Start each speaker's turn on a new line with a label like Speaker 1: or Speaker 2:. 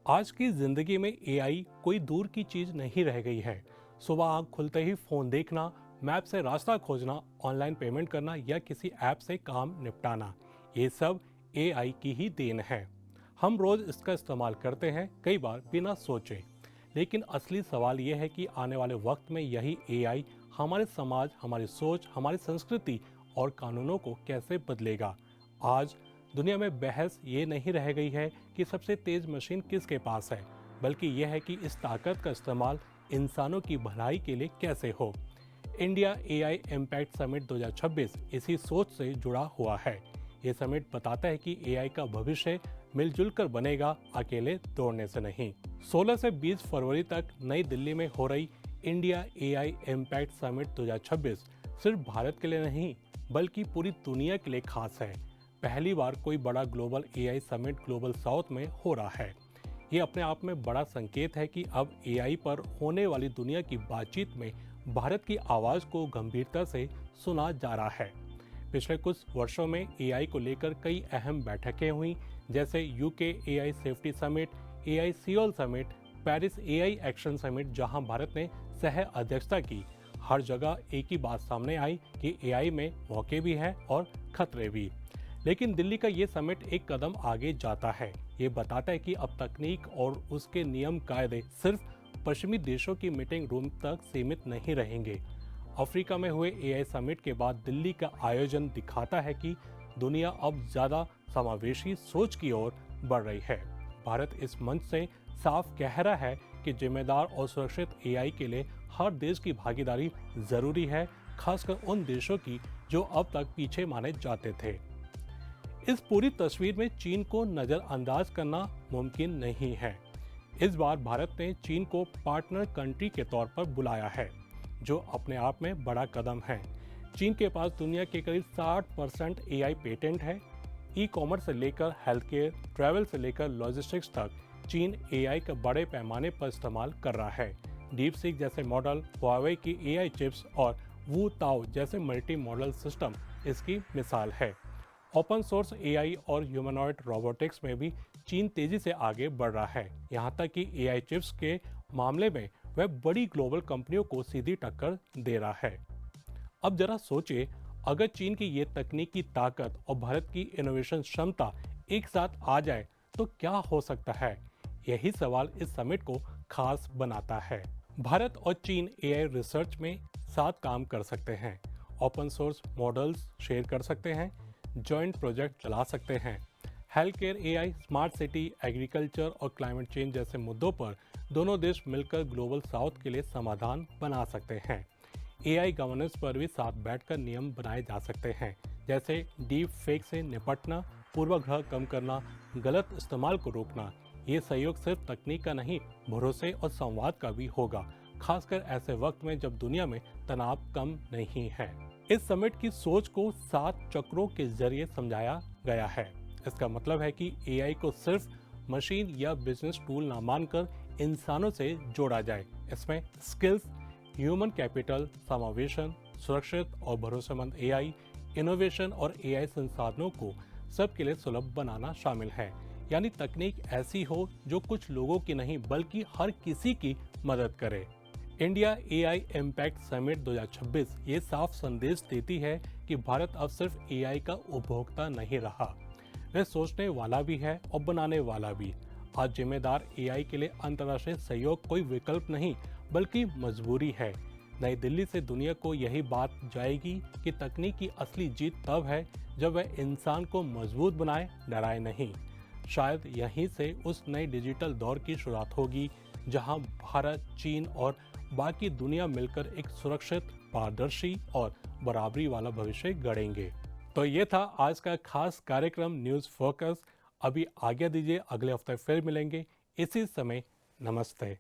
Speaker 1: आज की जिंदगी में एआई कोई दूर की चीज नहीं रह गई है। सुबह आंख खुलते ही फोन देखना, मैप से रास्ता खोजना, ऑनलाइन पेमेंट करना या किसी ऐप से काम निपटाना, ये सब एआई की ही देन है। हम रोज इसका इस्तेमाल करते हैं, कई बार बिना सोचे। लेकिन असली सवाल यह है कि आने वाले वक्त में यही एआई हमारे समाज, हमारी सोच, हमारी संस्कृति और कानूनों को कैसे बदलेगा। आज दुनिया में बहस ये नहीं रह गई है कि सबसे तेज मशीन किसके पास है, बल्कि यह है कि इस ताकत का इस्तेमाल इंसानों की भलाई के लिए कैसे हो। इंडिया एआई इम्पैक्ट समिट 2026 इसी सोच से जुड़ा हुआ है। ये समिट बताता है कि एआई का भविष्य मिलजुल कर बनेगा, अकेले दौड़ने से नहीं। 16 से 20 फरवरी तक नई दिल्ली में हो रही इंडिया एआई इम्पैक्ट समिट 2026 सिर्फ भारत के लिए नहीं, बल्कि पूरी दुनिया के लिए खास है। पहली बार कोई बड़ा global AI summit global south में हो रहा है। ये अपने आप में बड़ा संकेत है कि अब एआई पर होने वाली दुनिया की बातचीत में भारत की आवाज को गंभीरता से सुना जा रहा है। पिछले कुछ वर्षों में एआई को लेकर कई अहम बैठकें हुई, जैसे UK AI safety summit, AI Seoul summit, Paris AI action summit, जहां भारत ने सह अध्यक्षता की। हर जगह एक ही बात सामने आई कि एआई में मौके भी हैं और खतरे भी। लेकिन दिल्ली का ये समिट एक कदम आगे जाता है। ये बताता है कि अब तकनीक और उसके नियम कायदे सिर्फ पश्चिमी देशों की मीटिंग रूम तक सीमित नहीं रहेंगे। अफ्रीका में हुए एआई समिट के बाद दिल्ली का आयोजन दिखाता है कि दुनिया अब ज्यादा समावेशी सोच की ओर बढ़ रही है। भारत इस मंच से साफ कह रहा है कि जिम्मेदार और सुरक्षित एआई के लिए हर देश की भागीदारी जरूरी है, खासकर उन देशों की जो अब तक पीछे माने जाते थे। इस पूरी तस्वीर में चीन को नजरअंदाज करना मुमकिन नहीं है। इस बार भारत ने चीन को पार्टनर कंट्री के तौर पर बुलाया है, जो अपने आप में बड़ा कदम है। चीन के पास दुनिया के करीब 60% एआई पेटेंट है। ई कॉमर्स से लेकर हेल्थ केयर, ट्रैवल से लेकर लॉजिस्टिक्स तक चीन एआई का बड़े पैमाने पर इस्तेमाल कर रहा है। डीप सीक जैसे मॉडल, हुआवे की एआई चिप्स और वू ताओ जैसे मल्टी मॉडल सिस्टम इसकी मिसाल है। ओपन सोर्स एआई और ह्यूमनॉइड रोबोटिक्स में भी चीन तेजी से आगे बढ़ रहा है। यहाँ तक कि एआई चिप्स के मामले में वह बड़ी ग्लोबल कंपनियों को सीधी टक्कर दे रहा है। अब जरा सोचिए, अगर चीन की ये तकनीकी ताकत और भारत की इनोवेशन क्षमता एक साथ आ जाए तो क्या हो सकता है। यही सवाल इस समिट को खास बनाता है। भारत और चीन एआई रिसर्च में साथ काम कर सकते हैं, ओपन सोर्स मॉडल्स शेयर कर सकते हैं, जॉइंट प्रोजेक्ट चला सकते हैं। Health care AI, smart city, agriculture और क्लाइमेट चेंज जैसे मुद्दों पर दोनों देश मिलकर ग्लोबल साउथ के लिए समाधान बना सकते हैं। एआई गवर्नेंस पर भी साथ बैठकर नियम बनाए जा सकते हैं, जैसे डीप फेक से निपटना, पूर्वाग्रह कम करना, गलत इस्तेमाल को रोकना। ये सहयोग सिर्फ तकनीक का नहीं, भरोसे और संवाद का भी होगा, खासकर ऐसे वक्त में जब दुनिया में तनाव कम नहीं है। इस समिट की सोच को 7 चक्रों के जरिए समझाया गया है। इसका मतलब है कि एआई को सिर्फ मशीन या बिजनेस टूल ना मानकर इंसानों से जोड़ा जाए। इसमें स्किल्स, ह्यूमन कैपिटल, समावेशन, सुरक्षित और भरोसेमंद एआई, इनोवेशन और एआई संसाधनों को सबके लिए सुलभ बनाना शामिल है। यानी तकनीक ऐसी हो जो कुछ लोगों की नहीं, बल्कि हर किसी की मदद करे। इंडिया एआई इम्पैक्ट समिट 2026 ये साफ संदेश देती है कि भारत अब सिर्फ एआई का उपभोक्ता नहीं रहा, वह सोचने वाला भी है और बनाने वाला भी। आज जिम्मेदार एआई के लिए अंतर्राष्ट्रीय सहयोग कोई विकल्प नहीं, बल्कि मजबूरी है। नई दिल्ली से दुनिया को यही बात जाएगी कि तकनीक की असली जीत तब है जब वह इंसान को मजबूत बनाए, डराए नहीं। शायद यहीं से उस नए डिजिटल दौर की शुरुआत होगी, जहां भारत, चीन और बाकी दुनिया मिलकर एक सुरक्षित, पारदर्शी और बराबरी वाला भविष्य गढ़ेंगे। तो ये था आज का खास कार्यक्रम न्यूज़ फोकस। अभी आज्ञा दीजिए, अगले हफ्ते फिर मिलेंगे इसी समय। नमस्ते।